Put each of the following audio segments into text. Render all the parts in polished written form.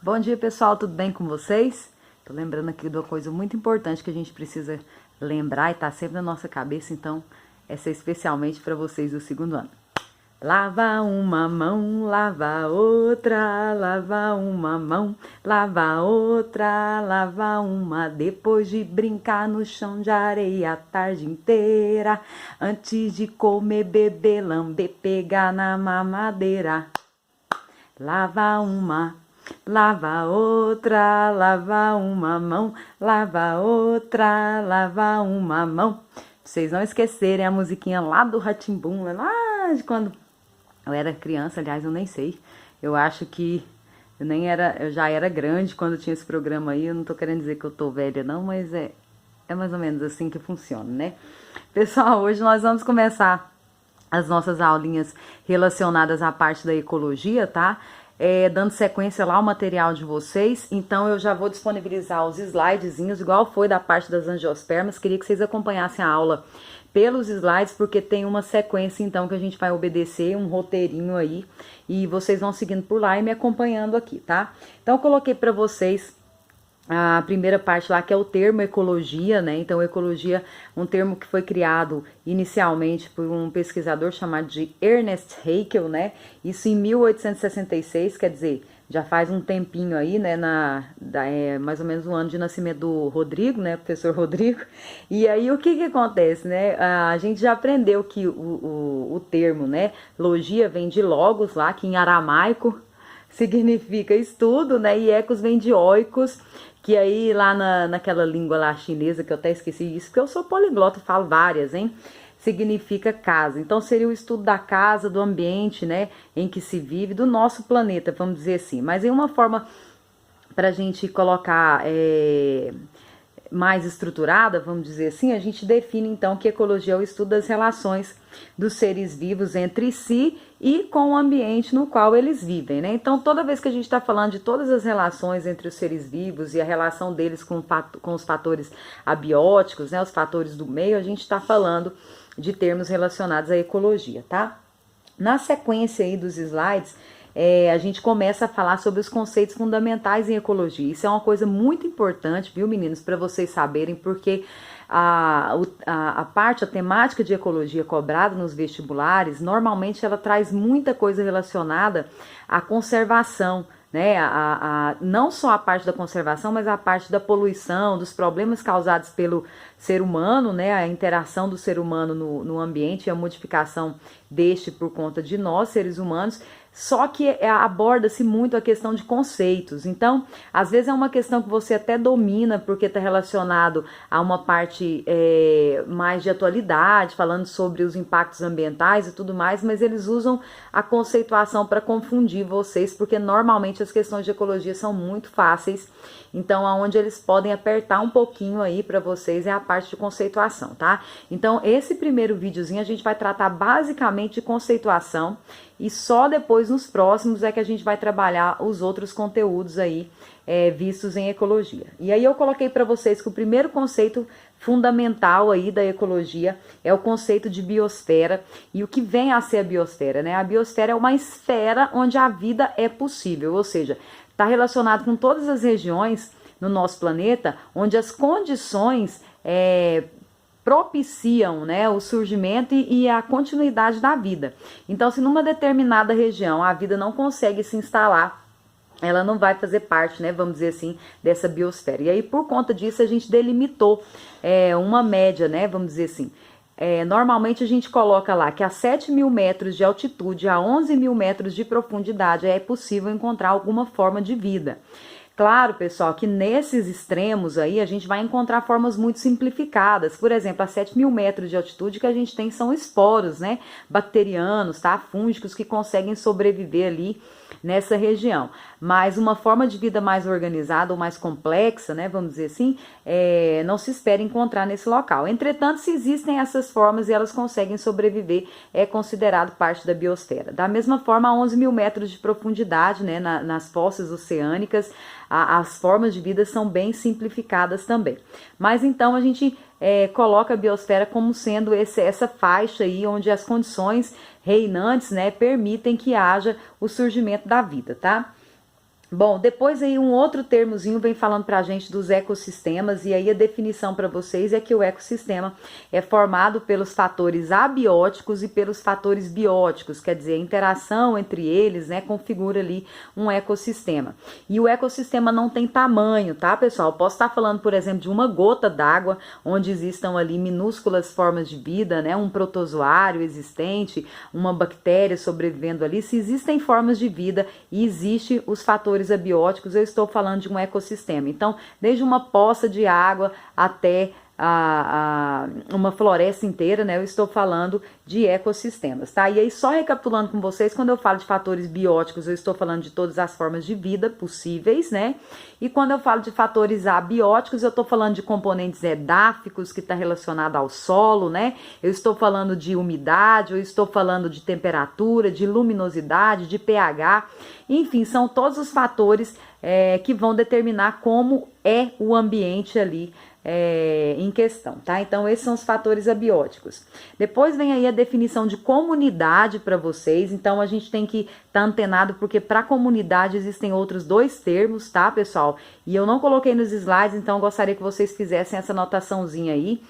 Bom dia, pessoal, tudo bem com vocês? Tô lembrando aqui de uma coisa muito importante que a gente precisa lembrar e tá sempre na nossa cabeça, então essa é especialmente para vocês do segundo ano. Lava uma mão, lava outra, lava uma mão, lava outra, lava uma. Depois de brincar no chão de areia a tarde inteira, antes de comer, beber, lamber, pegar na mamadeira. Lava uma, lava outra, lava uma mão, lava outra, lava uma mão. Pra vocês não esquecerem a musiquinha lá do Rá-Tim-Bum, lá de quando eu era criança, aliás, eu nem sei. Eu acho que eu já era grande quando tinha esse programa aí. Eu não tô querendo dizer que eu tô velha, não, mas é mais ou menos assim que funciona, né? Pessoal, hoje nós vamos começar as nossas aulinhas relacionadas à parte da ecologia, tá? Dando sequência lá ao material de vocês. Então eu já vou disponibilizar os slidezinhos, igual foi da parte das angiospermas. Queria que vocês acompanhassem a aula pelos slides, porque tem uma sequência então que a gente vai obedecer, um roteirinho aí, e vocês vão seguindo por lá e me acompanhando aqui, tá? Então eu coloquei para vocês a primeira parte lá, que é o termo ecologia, né? Então, ecologia, um termo que foi criado inicialmente por um pesquisador chamado de Ernest Haeckel, né? Isso em 1866, quer dizer, já faz um tempinho aí, né? Mais ou menos um ano de nascimento do Rodrigo, né? Professor Rodrigo. E aí, o que acontece, né? A gente já aprendeu que o termo, né? Logia vem de logos lá, que em aramaico significa estudo, né? E ecos vem de oikos, que aí lá naquela língua lá chinesa, que eu até esqueci isso, porque eu sou poliglota e falo várias, hein? Significa casa. Então seria o estudo da casa, do ambiente, né? Em que se vive, do nosso planeta, vamos dizer assim. Mas em uma forma pra gente colocar mais estruturada, vamos dizer assim, a gente define então que ecologia é o estudo das relações dos seres vivos entre si e com o ambiente no qual eles vivem, né? Então, toda vez que a gente está falando de todas as relações entre os seres vivos e a relação deles com os fatores abióticos, né, os fatores do meio, a gente está falando de termos relacionados à ecologia, tá? Na sequência aí dos slides, a gente começa a falar sobre os conceitos fundamentais em ecologia. Isso é uma coisa muito importante, viu, meninos, para vocês saberem, porque a temática de ecologia cobrada nos vestibulares, normalmente ela traz muita coisa relacionada à conservação, né? Não só a parte da conservação, mas a parte da poluição, dos problemas causados pelo ser humano, né? A interação do ser humano no ambiente e a modificação deste por conta de nós, seres humanos. Só que aborda-se muito a questão de conceitos. Então, às vezes é uma questão que você até domina, porque está relacionado a uma parte mais de atualidade, falando sobre os impactos ambientais e tudo mais, mas eles usam a conceituação para confundir vocês, porque normalmente as questões de ecologia são muito fáceis. Então, aonde eles podem apertar um pouquinho aí para vocês é a parte de conceituação, tá? Então, esse primeiro videozinho a gente vai tratar basicamente de conceituação e só depois nos próximos é que a gente vai trabalhar os outros conteúdos aí vistos em ecologia. E aí eu coloquei para vocês que o primeiro conceito fundamental aí da ecologia é o conceito de biosfera. E o que vem a ser a biosfera, né? A biosfera é uma esfera onde a vida é possível, ou seja, está relacionado com todas as regiões no nosso planeta onde as condições propiciam, né, o surgimento e a continuidade da vida. Então, se numa determinada região a vida não consegue se instalar, ela não vai fazer parte, né, vamos dizer assim, dessa biosfera. E aí, por conta disso, a gente delimitou uma média, né, vamos dizer assim. Normalmente a gente coloca lá que a 7.000 metros de altitude, a 11.000 metros de profundidade, é possível encontrar alguma forma de vida. Claro, pessoal, que nesses extremos aí a gente vai encontrar formas muito simplificadas. Por exemplo, a 7.000 metros de altitude que a gente tem são esporos, né? Bacterianos, tá? Fúngicos que conseguem sobreviver ali nessa região. Mas uma forma de vida mais organizada ou mais complexa, né? Vamos dizer assim, não se espera encontrar nesse local. Entretanto, se existem essas formas e elas conseguem sobreviver, é considerado parte da biosfera. Da mesma forma, a 11.000 metros de profundidade, né? Nas fossas oceânicas, as formas de vida são bem simplificadas também. Mas então a gente coloca a biosfera como sendo essa faixa aí onde as condições reinantes, né, permitem que haja o surgimento da vida, tá? Bom, depois aí um outro termozinho vem falando pra gente dos ecossistemas, e aí a definição para vocês é que o ecossistema é formado pelos fatores abióticos e pelos fatores bióticos, quer dizer, a interação entre eles, né, configura ali um ecossistema. E o ecossistema não tem tamanho, tá, pessoal? Posso estar falando, por exemplo, de uma gota d'água, onde existam ali minúsculas formas de vida, né, um protozoário existente, uma bactéria sobrevivendo ali. Se existem formas de vida e existem os fatores abióticos, eu estou falando de um ecossistema. Então, desde uma poça de água até uma floresta inteira, né? Eu estou falando de ecossistemas, tá? E aí, só recapitulando com vocês, quando eu falo de fatores bióticos, eu estou falando de todas as formas de vida possíveis, né? E quando eu falo de fatores abióticos, eu estou falando de componentes edáficos, que está relacionado ao solo, né? Eu estou falando de umidade, eu estou falando de temperatura, de luminosidade, de pH, enfim, são todos os fatores que vão determinar como é o ambiente ali em questão, tá? Então, esses são os fatores abióticos. Depois vem aí a definição de comunidade para vocês. Então, a gente tem que estar antenado, porque para comunidade existem outros dois termos, tá, pessoal? E eu não coloquei nos slides, então eu gostaria que vocês fizessem essa anotaçãozinha aí.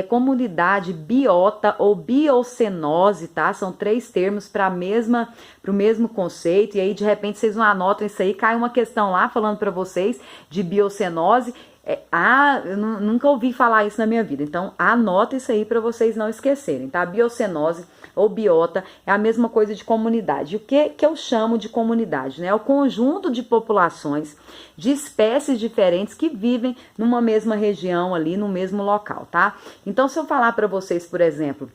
Comunidade, biota ou biocenose, tá? São três termos para o mesmo conceito. E aí, de repente, vocês não anotam isso aí, cai uma questão lá falando para vocês de biocenose. Eu nunca ouvi falar isso na minha vida, então anota isso aí para vocês não esquecerem, tá? Biocenose ou biota é a mesma coisa de comunidade. O que eu chamo de comunidade, né? É o conjunto de populações de espécies diferentes que vivem numa mesma região ali, no mesmo local, tá? Então, se eu falar para vocês, por exemplo,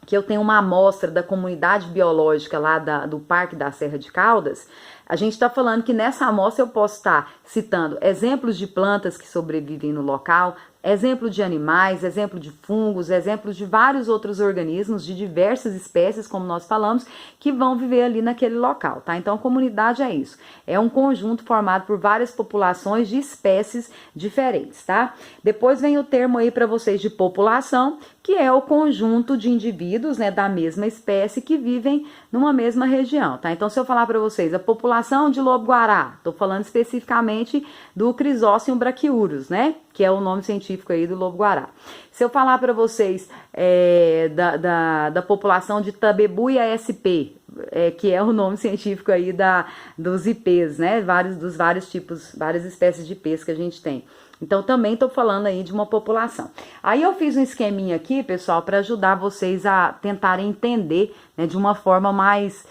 que eu tenho uma amostra da comunidade biológica lá do Parque da Serra de Caldas, a gente está falando que nessa amostra eu posso estar citando exemplos de plantas que sobrevivem no local, exemplo de animais, exemplo de fungos, exemplos de vários outros organismos, de diversas espécies, como nós falamos, que vão viver ali naquele local, tá? Então, a comunidade é isso. É um conjunto formado por várias populações de espécies diferentes, tá? Depois vem o termo aí para vocês de população, que é o conjunto de indivíduos, né, da mesma espécie que vivem numa mesma região, tá? Então, se eu falar para vocês a população de lobo-guará, tô falando especificamente do Crisóceum braquiurus, né? Que é o nome científico aí do lobo-guará. Se eu falar para vocês da população de Tabebuia sp, que é o nome científico aí dos ipês, né? Dos vários tipos, várias espécies de ipês que a gente tem. Então, também estou falando aí de uma população. Aí eu fiz um esqueminha aqui, pessoal, para ajudar vocês a tentarem entender, né, de uma forma mais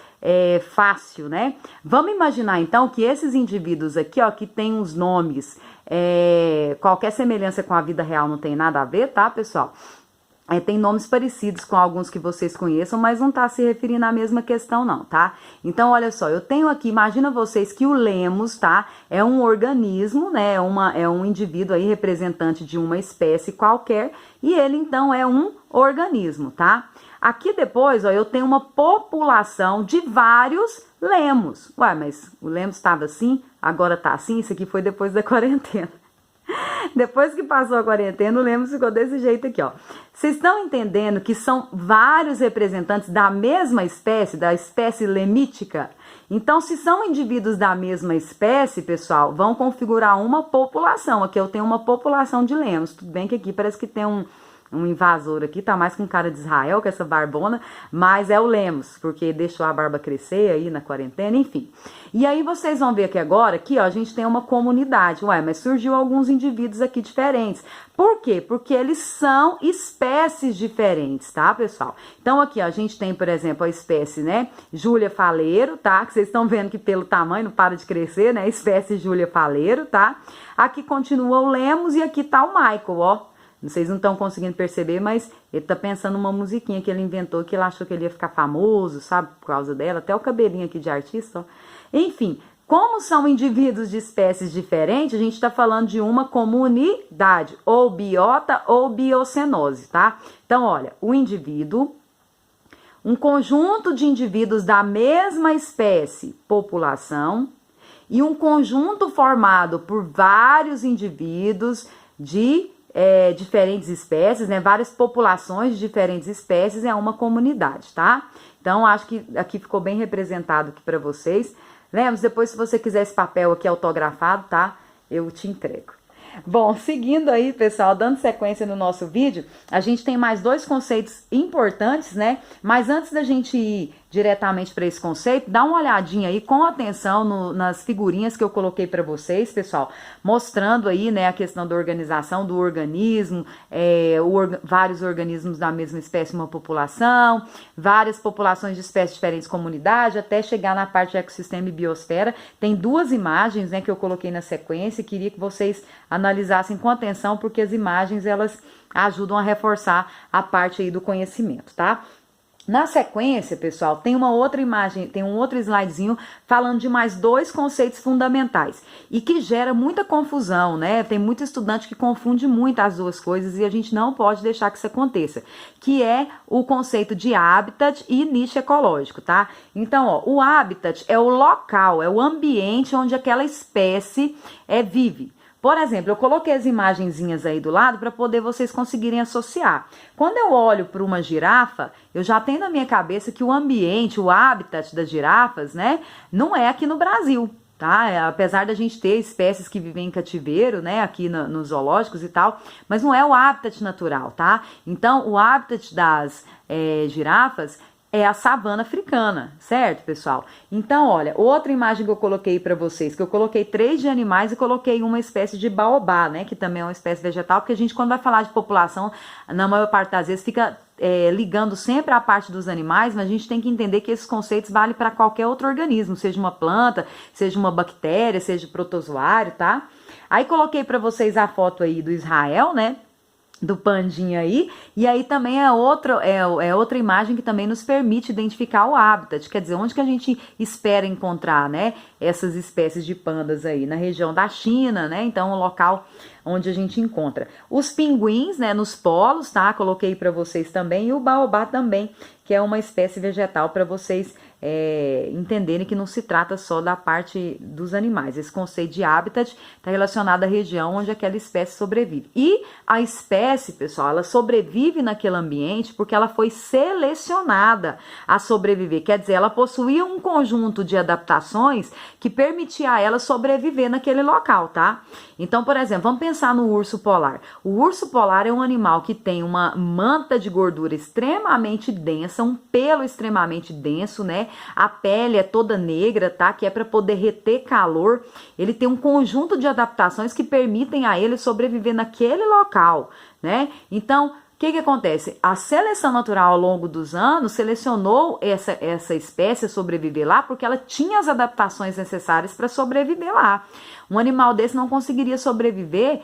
fácil, né? Vamos imaginar, então, que esses indivíduos aqui, ó, que tem uns nomes, qualquer semelhança com a vida real não tem nada a ver, tá, pessoal? Tem nomes parecidos com alguns que vocês conheçam, mas não tá se referindo à mesma questão não, tá? Então, olha só, eu tenho aqui, imagina vocês que o lemos, tá? É um organismo, né? É um indivíduo aí representante de uma espécie qualquer, e ele, então, é um organismo, tá? Aqui depois, ó, eu tenho uma população de vários lemos. Ué, mas o lemos estava assim, agora tá assim? Isso aqui foi depois da quarentena. Depois que passou a quarentena, o lemos ficou desse jeito aqui, ó. Vocês estão entendendo que são vários representantes da mesma espécie, da espécie lemítica? Então, se são indivíduos da mesma espécie, pessoal, vão configurar uma população. Aqui eu tenho uma população de lemos. Tudo bem que aqui parece que tem um invasor aqui, tá mais com cara de Israel, com essa barbona, mas é o lemos, porque deixou a barba crescer aí na quarentena, enfim. E aí vocês vão ver aqui agora, que ó, a gente tem uma comunidade. Ué, mas surgiu alguns indivíduos aqui diferentes. Por quê? Porque eles são espécies diferentes, tá, pessoal? Então aqui, ó, a gente tem, por exemplo, a espécie, né, Júlia Faleiro, tá? Que vocês estão vendo que pelo tamanho não para de crescer, né? Espécie Júlia Faleiro, tá? Aqui continua o lemos e aqui tá o Michael, ó. Vocês não estão conseguindo perceber, mas ele tá pensando numa musiquinha que ele inventou, que ele achou que ele ia ficar famoso, sabe, por causa dela. Até o cabelinho aqui de artista, ó. Enfim, como são indivíduos de espécies diferentes, a gente tá falando de uma comunidade, ou biota ou biocenose, tá? Então, olha, o indivíduo, um conjunto de indivíduos da mesma espécie, população, e um conjunto formado por vários indivíduos de diferentes espécies, né? Várias populações de diferentes espécies é uma comunidade, tá? Então, acho que aqui ficou bem representado aqui para vocês. Lemos, depois se você quiser esse papel aqui autografado, tá? Eu te entrego. Bom, seguindo aí, pessoal, dando sequência no nosso vídeo, a gente tem mais dois conceitos importantes, né? Mas antes da gente ir diretamente para esse conceito, dá uma olhadinha aí com atenção nas figurinhas que eu coloquei para vocês, pessoal, mostrando aí, né, a questão da organização do organismo, vários organismos da mesma espécie, uma população, várias populações de espécies diferentes, comunidade, até chegar na parte de ecossistema e biosfera. Tem duas imagens, né, que eu coloquei na sequência e queria que vocês analisassem com atenção, porque as imagens, elas ajudam a reforçar a parte aí do conhecimento, tá? Na sequência, pessoal, tem uma outra imagem, tem um outro slidezinho falando de mais dois conceitos fundamentais e que gera muita confusão, né? Tem muito estudante que confunde muito as duas coisas e a gente não pode deixar que isso aconteça, que é o conceito de habitat e nicho ecológico, tá? Então, ó, o habitat é o local, é o ambiente onde aquela espécie vive. Por exemplo, eu coloquei as imagenzinhas aí do lado para poder vocês conseguirem associar. Quando eu olho para uma girafa, eu já tenho na minha cabeça que o ambiente, o habitat das girafas, né, não é aqui no Brasil, tá? Apesar da gente ter espécies que vivem em cativeiro, né, aqui nos zoológicos e tal, mas não é o habitat natural, tá? Então, o habitat das girafas é a savana africana, certo, pessoal? Então, olha, outra imagem que eu coloquei para vocês, que eu coloquei 3 de animais e coloquei uma espécie de baobá, né, que também é uma espécie vegetal, porque a gente, quando vai falar de população, na maior parte das vezes, fica ligando sempre a parte dos animais, mas a gente tem que entender que esses conceitos valem para qualquer outro organismo, seja uma planta, seja uma bactéria, seja protozoário, tá? Aí coloquei para vocês a foto aí do Israel, né, do pandinha aí, e aí também é outra imagem que também nos permite identificar o habitat, quer dizer, onde que a gente espera encontrar, né, essas espécies de pandas aí, na região da China, né, então o local onde a gente encontra. Os pinguins, né, nos polos, tá, coloquei para vocês também, e o baobá também, que é uma espécie vegetal para vocês entenderem que não se trata só da parte dos animais. Esse conceito de habitat está relacionado à região onde aquela espécie sobrevive. E a espécie, pessoal, ela sobrevive naquele ambiente porque ela foi selecionada a sobreviver. Quer dizer, ela possuía um conjunto de adaptações que permitia a ela sobreviver naquele local, tá? Então, por exemplo, vamos pensar no urso polar. O urso polar é um animal que tem uma manta de gordura extremamente densa, um pelo extremamente denso, né? A pele é toda negra, tá? Que é para poder reter calor. Ele tem um conjunto de adaptações que permitem a ele sobreviver naquele local, né? Então, o que acontece? A seleção natural ao longo dos anos selecionou essa espécie a sobreviver lá porque ela tinha as adaptações necessárias para sobreviver lá. Um animal desse não conseguiria sobreviver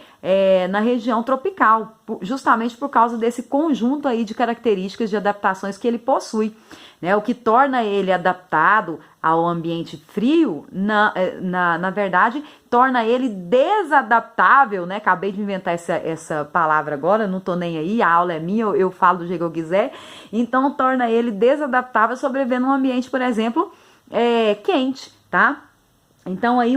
na região tropical, justamente por causa desse conjunto aí de características de adaptações que ele possui, né? O que torna ele adaptado ao ambiente frio, na verdade, torna ele desadaptável, né? Acabei de inventar essa palavra agora, não tô nem aí, a aula é minha, eu falo do jeito que eu quiser. Então, torna ele desadaptável a sobreviver num ambiente, por exemplo, quente, tá? Então aí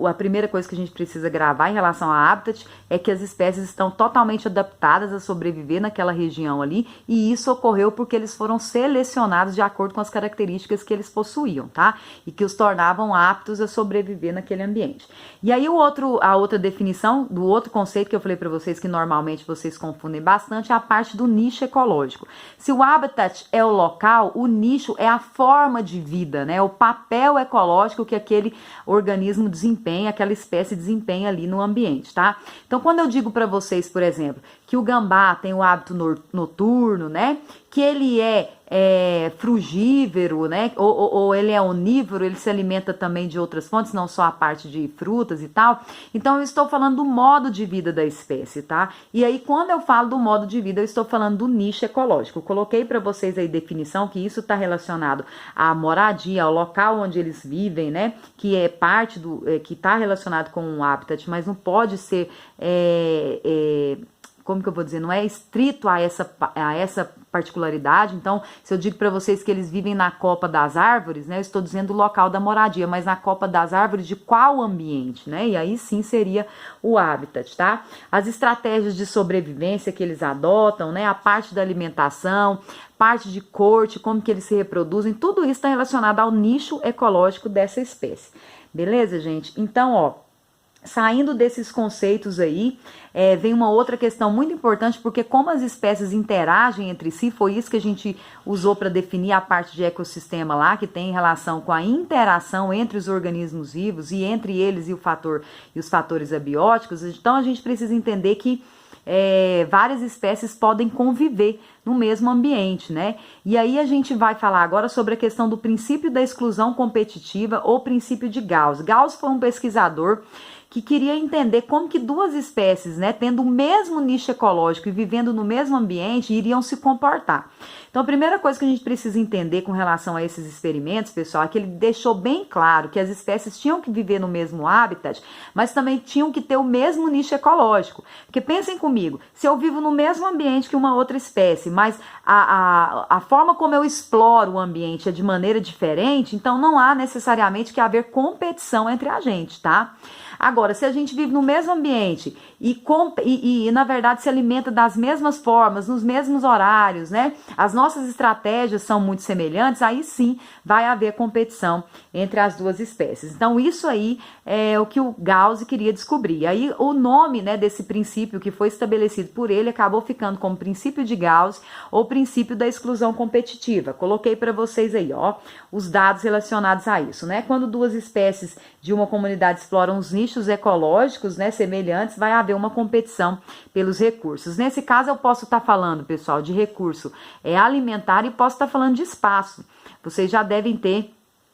a primeira coisa que a gente precisa gravar em relação a habitat é que as espécies estão totalmente adaptadas a sobreviver naquela região ali, e isso ocorreu porque eles foram selecionados de acordo com as características que eles possuíam, tá? E que os tornavam aptos a sobreviver naquele ambiente. E aí a outra definição do outro conceito que eu falei para vocês, que normalmente vocês confundem bastante, é a parte do nicho ecológico. Se o habitat é o local, o nicho é a forma de vida, né? O papel ecológico que aquele organismo desempenha, aquela espécie desempenha ali no ambiente, tá? Então, quando eu digo para vocês, por exemplo, que o gambá tem o hábito noturno, né? Que ele é frugívoro, né? Ou ele é onívoro, ele se alimenta também de outras fontes, não só a parte de frutas e tal. Então, eu estou falando do modo de vida da espécie, tá? E aí, quando eu falo do modo de vida, eu estou falando do nicho ecológico. Eu coloquei para vocês aí definição que isso está relacionado à moradia, ao local onde eles vivem, né? Que é parte que está relacionado com o habitat, mas não pode ser como que eu vou dizer, não é estrito a essa particularidade. Então, se eu digo para vocês que eles vivem na copa das árvores, né, eu estou dizendo o local da moradia, mas na copa das árvores de qual ambiente, né? E aí sim seria o habitat, tá? As estratégias de sobrevivência que eles adotam, né, a parte da alimentação, parte de corte, como que eles se reproduzem, tudo isso está relacionado ao nicho ecológico dessa espécie. Beleza, gente? Então, ó, saindo desses conceitos aí, vem uma outra questão muito importante, porque como as espécies interagem entre si, foi isso que a gente usou para definir a parte de ecossistema lá, que tem relação com a interação entre os organismos vivos e entre eles e os fatores abióticos. Então a gente precisa entender que várias espécies podem conviver no mesmo ambiente, né? E aí a gente vai falar agora sobre a questão do princípio da exclusão competitiva ou princípio de Gauss. Gauss foi um pesquisador que queria entender como que duas espécies, né, tendo o mesmo nicho ecológico e vivendo no mesmo ambiente, iriam se comportar. Então, a primeira coisa que a gente precisa entender com relação a esses experimentos, pessoal, é que ele deixou bem claro que as espécies tinham que viver no mesmo habitat, mas também tinham que ter o mesmo nicho ecológico. Porque pensem comigo, se eu vivo no mesmo ambiente que uma outra espécie, mas a forma como eu exploro o ambiente é de maneira diferente, então não há necessariamente que haver competição entre a gente, tá? Agora, se a gente vive no mesmo ambiente e na verdade se alimenta das mesmas formas, nos mesmos horários, né? As nossas estratégias são muito semelhantes, aí sim vai haver competição entre as duas espécies. Então, isso aí é o que o Gauss queria descobrir. Aí o nome, né, desse princípio que foi estabelecido por ele acabou ficando como princípio de Gauss ou princípio da exclusão competitiva. Coloquei para vocês aí, ó, os dados relacionados a isso, né? Quando duas espécies de uma comunidade exploram os nichos ecológicos, né, semelhantes, vai haver uma competição pelos recursos. Nesse caso, eu posso estar falando, pessoal, de recurso alimentar e posso estar falando de espaço. Vocês já devem ter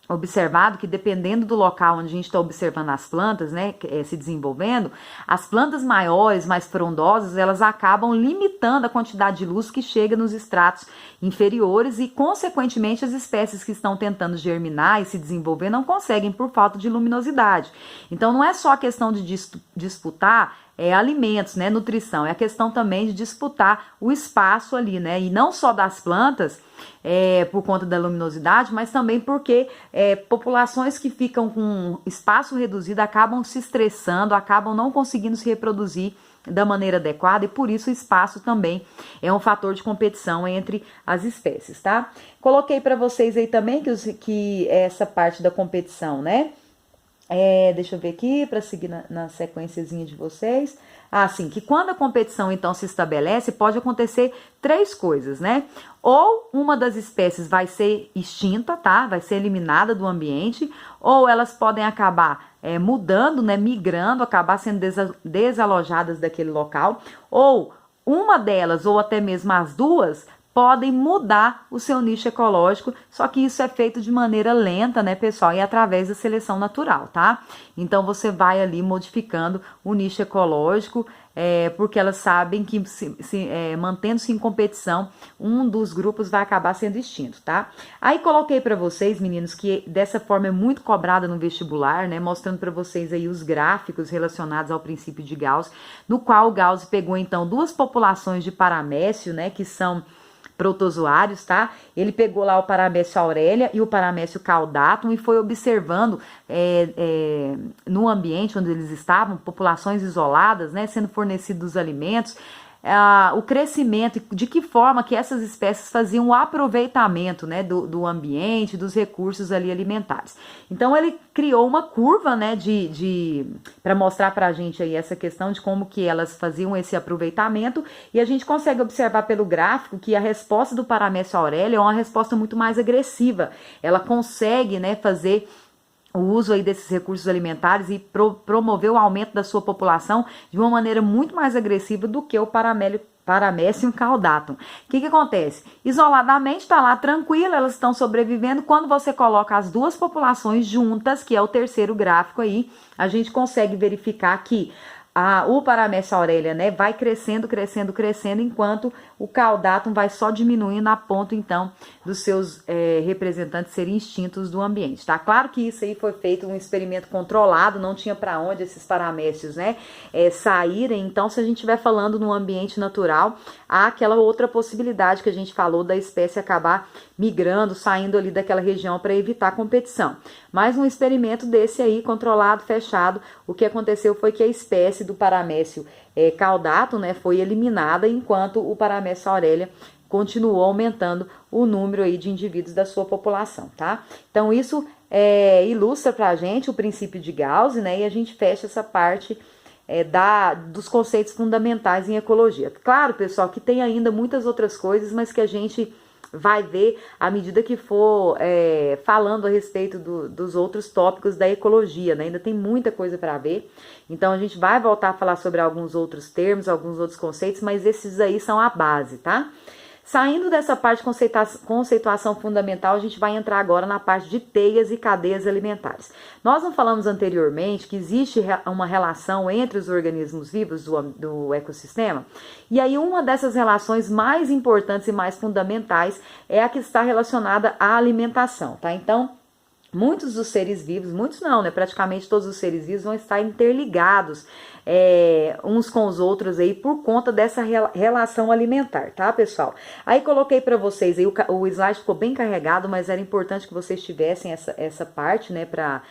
observado que dependendo do local onde a gente está observando as plantas, né, se desenvolvendo, as plantas maiores, mais frondosas, elas acabam limitando a quantidade de luz que chega nos estratos inferiores e, consequentemente, as espécies que estão tentando germinar e se desenvolver não conseguem por falta de luminosidade. Então, não é só a questão de disputar alimentos, né, nutrição, é a questão também de disputar o espaço ali, né, e não só das plantas, por conta da luminosidade, mas também porque populações que ficam com espaço reduzido acabam se estressando, acabam não conseguindo se reproduzir da maneira adequada e por isso o espaço também é um fator de competição entre as espécies, tá? Coloquei para vocês aí também que essa parte da competição, né? Deixa eu ver aqui para seguir na sequenciazinha de vocês. Sim, que quando a competição então se estabelece, pode acontecer três coisas, né? Ou uma das espécies vai ser extinta, tá? Vai ser eliminada do ambiente, ou elas podem acabar mudando, né? Migrando, acabar sendo desalojadas daquele local, ou uma delas, ou até mesmo as duas, podem mudar o seu nicho ecológico, só que isso é feito de maneira lenta, né, pessoal, e através da seleção natural, tá? Então, você vai ali modificando o nicho ecológico, porque elas sabem que mantendo-se em competição, um dos grupos vai acabar sendo extinto, tá? Aí, coloquei para vocês, meninos, que dessa forma é muito cobrada no vestibular, né, mostrando para vocês aí os gráficos relacionados ao princípio de Gauss, no qual o Gauss pegou, então, duas populações de paramécio, né, que são protozoários, tá? Ele pegou lá o Paramécio aurelia e o Paramécio caudatum e foi observando no ambiente onde eles estavam, populações isoladas, né, sendo fornecidos os alimentos, o crescimento, de que forma que essas espécies faziam o aproveitamento, né, do ambiente, dos recursos ali alimentares. Então ele criou uma curva, né, para mostrar pra gente aí essa questão de como que elas faziam esse aproveitamento, e a gente consegue observar pelo gráfico que a resposta do Paramécio aurelia é uma resposta muito mais agressiva. Ela consegue, né, fazer o uso aí desses recursos alimentares e promover o aumento da sua população de uma maneira muito mais agressiva do que o Paramécio caudatum. O que acontece? Isoladamente está lá tranquila, elas estão sobrevivendo. Quando você coloca as duas populações juntas, que é o terceiro gráfico aí, a gente consegue verificar que o Paramécio aurelia, né, vai crescendo, enquanto o caudatum vai só diminuindo a ponto, então, dos seus representantes serem extintos do ambiente, tá? Claro que isso aí foi feito um experimento controlado, não tinha para onde esses paramécios, né, saírem. Então, se a gente estiver falando no ambiente natural, há aquela outra possibilidade que a gente falou da espécie acabar migrando, saindo ali daquela região para evitar a competição. Mas um experimento desse aí, controlado, fechado, o que aconteceu foi que a espécie do paramécio caudatum, né, foi eliminada, enquanto o paramécio aurelia continuou aumentando o número aí de indivíduos da sua população, tá? Então isso ilustra pra gente o princípio de Gauss, né, e a gente fecha essa parte dos conceitos fundamentais em ecologia. Claro, pessoal, que tem ainda muitas outras coisas, mas que a gente vai ver à medida que for falando a respeito dos outros tópicos da ecologia, né? Ainda tem muita coisa para ver, então a gente vai voltar a falar sobre alguns outros termos, alguns outros conceitos, mas esses aí são a base, tá? Saindo dessa parte de conceituação fundamental, a gente vai entrar agora na parte de teias e cadeias alimentares. Nós não falamos anteriormente que existe uma relação entre os organismos vivos do ecossistema? E aí uma dessas relações mais importantes e mais fundamentais é a que está relacionada à alimentação, tá? Então, muitos dos seres vivos, muitos não, né? Praticamente todos os seres vivos vão estar interligados uns com os outros aí por conta dessa relação alimentar, tá, pessoal? Aí coloquei para vocês aí, o slide ficou bem carregado, mas era importante que vocês tivessem essa parte, né, para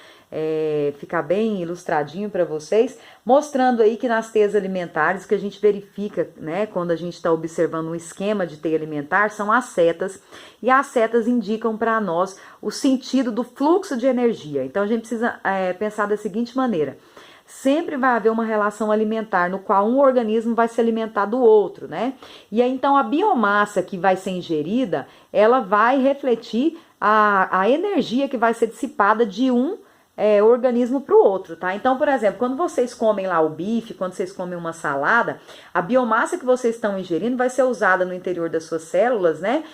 ficar bem ilustradinho para vocês, mostrando aí que nas teias alimentares, que a gente verifica, né, quando a gente está observando um esquema de teia alimentar, são as setas, e as setas indicam para nós o sentido do fluxo de energia. Então a gente precisa pensar da seguinte maneira: sempre vai haver uma relação alimentar no qual um organismo vai se alimentar do outro, né? E aí, então, a biomassa que vai ser ingerida, ela vai refletir a energia que vai ser dissipada de um organismo para o outro, tá? Então, por exemplo, quando vocês comem lá o bife, quando vocês comem uma salada, a biomassa que vocês estão ingerindo vai ser usada no interior das suas células, né?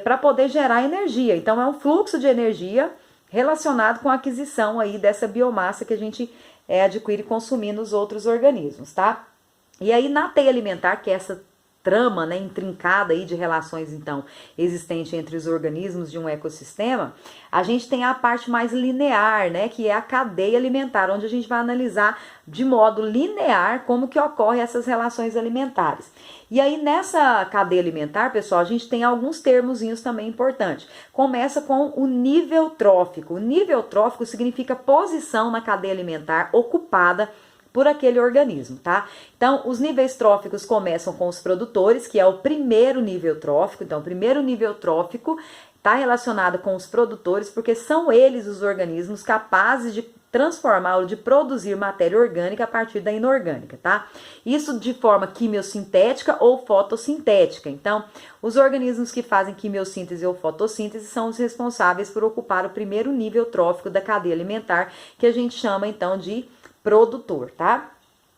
Para poder gerar energia. Então, é um fluxo de energia relacionado com a aquisição aí dessa biomassa que a gente adquire consumindo os outros organismos, tá? E aí na teia alimentar, que é essa trama, né, intrincada aí de relações, então, existente entre os organismos de um ecossistema, a gente tem a parte mais linear, né, que é a cadeia alimentar, onde a gente vai analisar de modo linear como que ocorrem essas relações alimentares. E aí nessa cadeia alimentar, pessoal, a gente tem alguns termozinhos também importantes. Começa com o nível trófico. O nível trófico significa posição na cadeia alimentar ocupada por aquele organismo, tá? Então, os níveis tróficos começam com os produtores, que é o primeiro nível trófico. Então, o primeiro nível trófico está relacionado com os produtores, porque são eles os organismos capazes de transformar ou de produzir matéria orgânica a partir da inorgânica, tá? Isso de forma quimiosintética ou fotossintética. Então, os organismos que fazem quimiossíntese ou fotossíntese são os responsáveis por ocupar o primeiro nível trófico da cadeia alimentar, que a gente chama então de produtor, tá?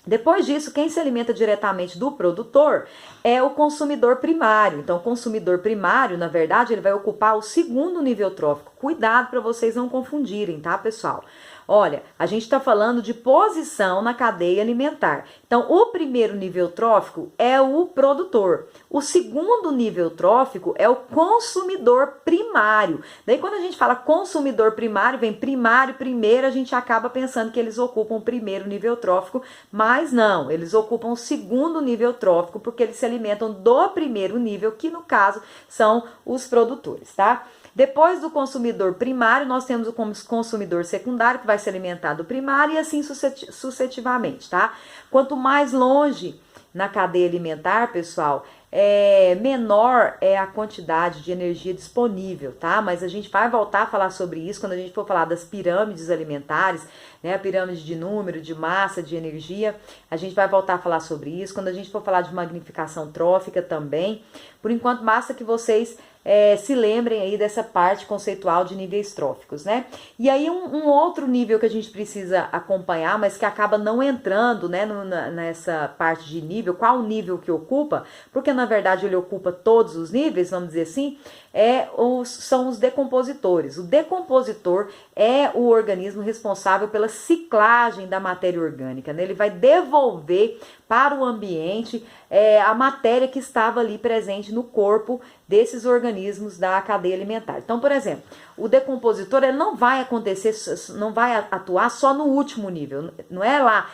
Depois disso, quem se alimenta diretamente do produtor é o consumidor primário. Então, o consumidor primário, na verdade, ele vai ocupar o segundo nível trófico. Cuidado para vocês não confundirem, tá, pessoal? Olha, a gente está falando de posição na cadeia alimentar. Então, o primeiro nível trófico é o produtor. O segundo nível trófico é o consumidor primário. Daí, quando a gente fala consumidor primário, vem primário, primeiro, a gente acaba pensando que eles ocupam o primeiro nível trófico, mas não, eles ocupam o segundo nível trófico, porque eles se alimentam do primeiro nível, que no caso são os produtores, tá? Depois do consumidor primário, nós temos o consumidor secundário, que vai se alimentar do primário, e assim sucessivamente, tá? Quanto mais longe na cadeia alimentar, pessoal, menor é a quantidade de energia disponível, tá? Mas a gente vai voltar a falar sobre isso quando a gente for falar das pirâmides alimentares, né? A pirâmide de número, de massa, de energia. A gente vai voltar a falar sobre isso quando a gente for falar de magnificação trófica também. Por enquanto, basta que vocês se lembrem aí dessa parte conceitual de níveis tróficos, né? E aí um outro nível que a gente precisa acompanhar, mas que acaba não entrando, né, nessa parte de nível, qual o nível que ocupa, porque na verdade ele ocupa todos os níveis, vamos dizer assim, são os decompositores. O decompositor é o organismo responsável pela ciclagem da matéria orgânica, né? Ele vai devolver para o ambiente a matéria que estava ali presente no corpo desses organismos da cadeia alimentar. Então, por exemplo, o decompositor ele não vai acontecer, não vai atuar só no último nível, não é lá,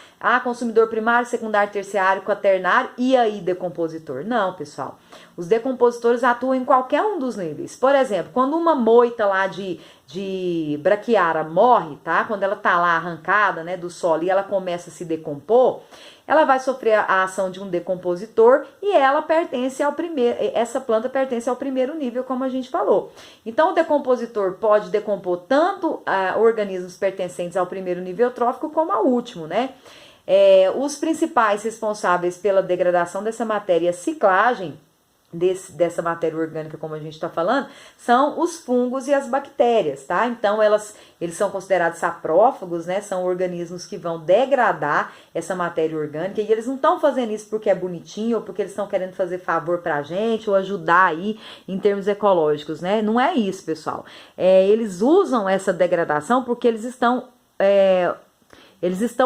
consumidor primário, secundário, terciário, quaternário e aí decompositor. Não, pessoal. Os decompositores atuam em qualquer um dos níveis. Por exemplo, quando uma moita lá de braquiária morre, tá? Quando ela tá lá arrancada, né, do solo e ela começa a se decompor, ela vai sofrer a ação de um decompositor e ela pertence ao primeiro, essa planta pertence ao primeiro nível, como a gente falou. Então, o decompositor pode decompor tanto organismos pertencentes ao primeiro nível trófico como ao último, né? Os principais responsáveis pela degradação dessa matéria e a ciclagem dessa matéria orgânica, como a gente está falando, são os fungos e as bactérias, tá? Então, eles são considerados saprófagos, né? São organismos que vão degradar essa matéria orgânica e eles não estão fazendo isso porque é bonitinho ou porque eles estão querendo fazer favor pra gente ou ajudar aí em termos ecológicos, né? Não é isso, pessoal. Eles usam essa degradação porque eles estão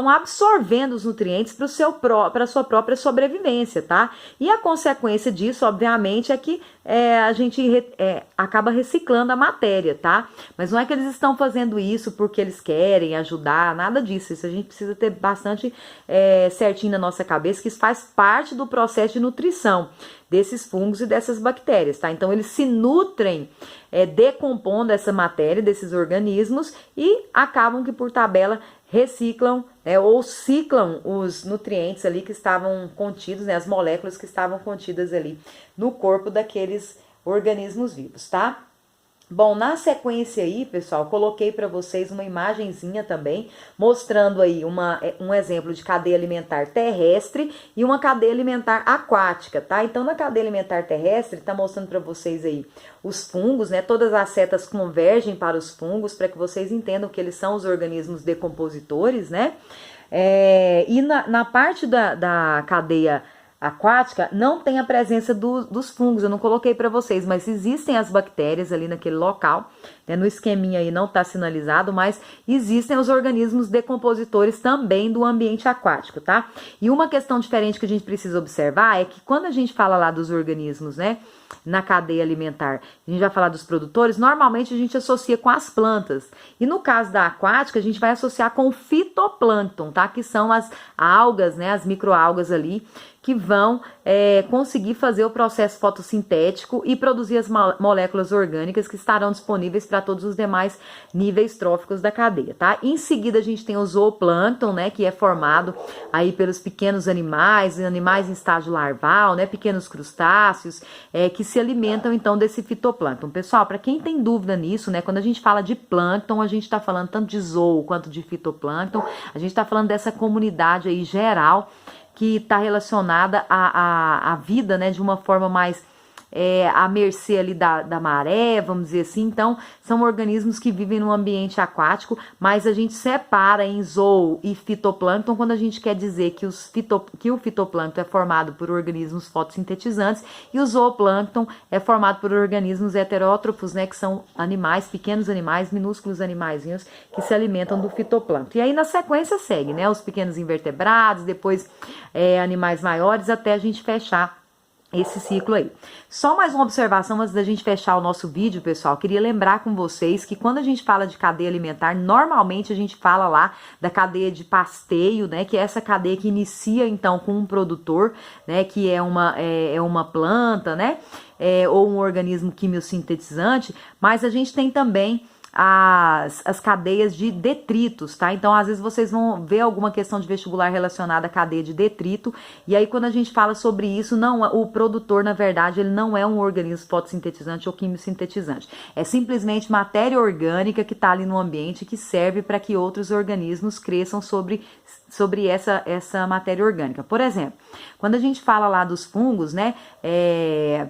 absorvendo os nutrientes para a sua própria sobrevivência, tá? E a consequência disso, obviamente, é que a gente acaba reciclando a matéria, tá? Mas não é que eles estão fazendo isso porque eles querem ajudar, nada disso. Isso a gente precisa ter bastante certinho na nossa cabeça, que isso faz parte do processo de nutrição desses fungos e dessas bactérias, tá? Então, eles se nutrem decompondo essa matéria desses organismos e acabam que, por tabela, reciclam ou ciclam os nutrientes ali que estavam contidos, né, as moléculas que estavam contidas ali no corpo daqueles organismos vivos, tá? Bom, na sequência aí, pessoal, coloquei para vocês uma imagenzinha também, mostrando aí um exemplo de cadeia alimentar terrestre e uma cadeia alimentar aquática, tá? Então, na cadeia alimentar terrestre, tá mostrando para vocês aí os fungos, né? Todas as setas convergem para os fungos, para que vocês entendam que eles são os organismos decompositores, né? E na parte da cadeia aquática não tem a presença dos fungos, eu não coloquei para vocês, mas existem as bactérias ali naquele local, né? No esqueminha aí não está sinalizado, mas existem os organismos decompositores também do ambiente aquático, tá? E uma questão diferente que a gente precisa observar é que quando a gente fala lá dos organismos, né, na cadeia alimentar, a gente vai falar dos produtores, normalmente a gente associa com as plantas, e no caso da aquática a gente vai associar com o fitoplâncton, tá? Que são as algas, né, as microalgas ali, que vão conseguir fazer o processo fotossintético e produzir as moléculas orgânicas que estarão disponíveis para todos os demais níveis tróficos da cadeia, tá? Em seguida a gente tem o zooplâncton, né, que é formado aí pelos pequenos animais em estágio larval, né, pequenos crustáceos, que se alimentam então desse fitoplâncton. Pessoal, para quem tem dúvida nisso, né, quando a gente fala de plâncton, a gente está falando tanto de zoo quanto de fitoplâncton, a gente está falando dessa comunidade aí geral que está relacionada à vida, né, de uma forma mais à mercê ali da maré, vamos dizer assim. Então, são organismos que vivem no ambiente aquático, mas a gente separa em zoo e fitoplâncton quando a gente quer dizer que o fitoplâncton é formado por organismos fotossintetizantes e o zooplâncton é formado por organismos heterótrofos, né, que são animais, pequenos animais, minúsculos animaizinhos que se alimentam do fitoplâncton. E aí, na sequência, segue, né, os pequenos invertebrados, depois animais maiores, até a gente fechar esse ciclo aí. Só mais uma observação antes da gente fechar o nosso vídeo, pessoal. Queria lembrar com vocês que quando a gente fala de cadeia alimentar, normalmente a gente fala lá da cadeia de pasteio, né? Que é essa cadeia que inicia então com um produtor, né? Que é uma planta, né? Ou um organismo quimiosintetizante. Mas a gente tem também as cadeias de detritos, tá? Então, às vezes vocês vão ver alguma questão de vestibular relacionada à cadeia de detrito, e aí quando a gente fala sobre isso, não, o produtor, na verdade, ele não é um organismo fotossintetizante ou quimiosintetizante. É simplesmente matéria orgânica que está ali no ambiente que serve para que outros organismos cresçam sobre essa matéria orgânica. Por exemplo, quando a gente fala lá dos fungos, né,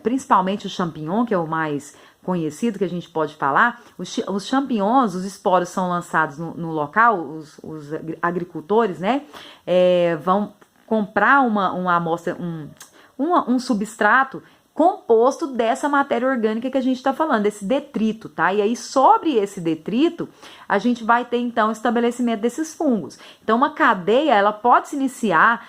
principalmente o champignon, que é o mais conhecido que a gente pode falar, os champignons, os esporos são lançados no local, os agricultores, né, vão comprar uma amostra, um substrato composto dessa matéria orgânica que a gente está falando, desse detrito, tá? E aí, sobre esse detrito, a gente vai ter, então, o estabelecimento desses fungos. Então, uma cadeia, ela pode se iniciar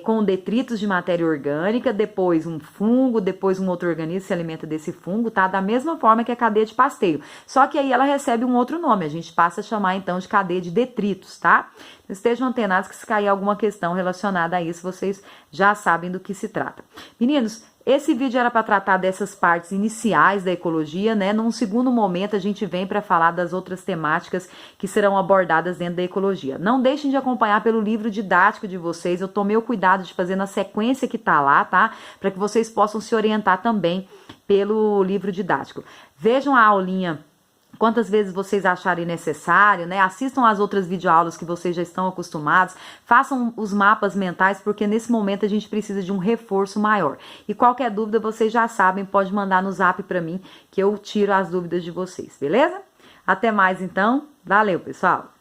com detritos de matéria orgânica, depois um fungo, depois um outro organismo se alimenta desse fungo, tá? Da mesma forma que a cadeia de pasteio. Só que aí ela recebe um outro nome, a gente passa a chamar, então, de cadeia de detritos, tá? Estejam antenados que se cair alguma questão relacionada a isso, vocês já sabem do que se trata. Meninos, esse vídeo era para tratar dessas partes iniciais da ecologia, né? Num segundo momento a gente vem para falar das outras temáticas que serão abordadas dentro da ecologia. Não deixem de acompanhar pelo livro didático de vocês, eu tomei o cuidado de fazer na sequência que tá lá, tá? Para que vocês possam se orientar também pelo livro didático. Vejam a aulinha quantas vezes vocês acharem necessário, né? Assistam as outras videoaulas que vocês já estão acostumados, façam os mapas mentais, porque nesse momento a gente precisa de um reforço maior. E qualquer dúvida, vocês já sabem, pode mandar no zap para mim, que eu tiro as dúvidas de vocês, beleza? Até mais então, valeu pessoal!